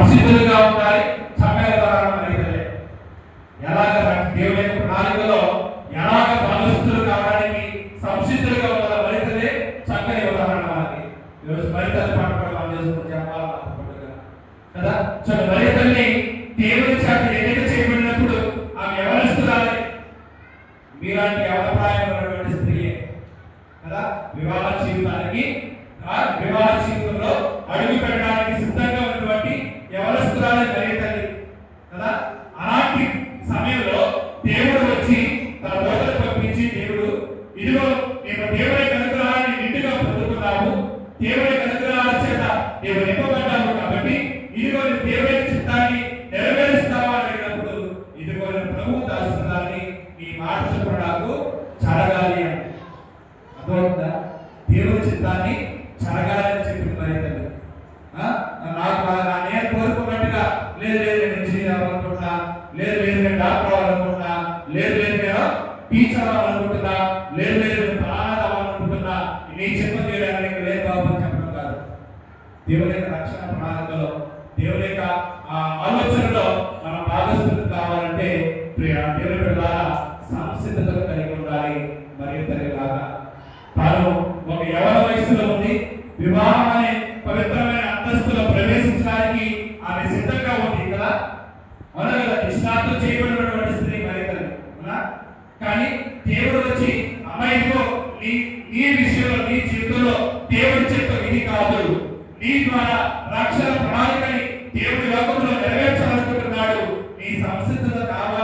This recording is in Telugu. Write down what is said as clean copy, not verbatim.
సంసిద్ధులుగా ఉండాలి. చక్కగా ఉదాహరణ అయితే ఎలాగ దేవుని యొక్క ప్రణాళికలో ఎలాగ బలస్తులు కావడానికి సంసిద్ధులుగా ఉండాలి మరితలే చక్కని ఉదాహరణ మనకి. ఈరోజు మరితల పాట కూడా మనం చేసుకుంటే కదా. సో మరితల్ని దేవుని చేత ఎన్నిక చేయబడినప్పుడు ఆమె ఎవరిస్తున్నారే మీలాంటి అవప్రాయమైనటువంటి స్త్రీయే కదా. వివాహ జీవితంలో అడుగు పెట్టడానికి సిద్ధంగా ఉన్నటువంటి ఎవరిస్తున్నారే మరితల్లి కదా. అలాంటి సమయంలో దేవుడు వచ్చి తన దూతను పంపించి దేవుడు ఇదిగో నేను దేవుని అనుగ్రహాన్ని నిండుగా పొందుకున్నావు, దేవుని అనుగ్రహాల చేత నీవు నింపబడ్డావు కాబట్టి ఇదిగో నేను దేవుని చిత్తాన్ని నెరవేరుస్తావా అని అడిగినప్పుడు ఇదిగో నేను ప్రభువు దాస్తున్నాన్ని నీ మాట చొప్పున నాకు జరగాలి అని. అర్థమవుతుందా? దేవుని చిత్తాన్ని జరగాలి అని చెప్పింది మరి తల్లి. నాకు నేను కోరుకున్నట్టుగా లేదు నేను ఇంజనీర్ అవ్వాలనుకుంటున్నా, లేదు నేను డాక్టర్ అవ్వాలనుకుంటున్నా, లేదు నేను టీచర్ అవ్వాలనుకుంటున్నా, లేదు నేను ప్రాణాలు అవ్వాలనుకుంటున్నా, నీ చిత్త చేయడానికి లేదు బాబు అని చెప్పడం కాదు. దేవుని యొక్క రక్షణ ప్రణాళికలో దేవుని యొక్క ఆలోచనలో మనం భాగస్వాములు కావాలంటే దేవుని ద్వారా సంసిద్ధతను కలిగి ఉండాలి. మరియు తల్లిలాగా తాను ఒక యవన వయసులో ఉంది, వివాహం అనే పవిత్రమైన అంతస్తులో ప్రవేశించడానికి ఆమె సిద్ధంగా ఉంది కదా. అవునా కదా? నిష్ఠాతో చేయబడినటువంటి స్త్రీ మరి తల్లి అవునా. కానీ దేవుడు వచ్చి అమ్మాయితో నీ విషయంలో నీ జీవితంలో దేవుడి చేత ఇది కాదు, నీ ద్వారా రక్షణ ప్రణాళికని దేవుడి లోకంలో నెరవేర్చాలనుకుంటున్నాడు, నీ సంసిద్ధత కావాలి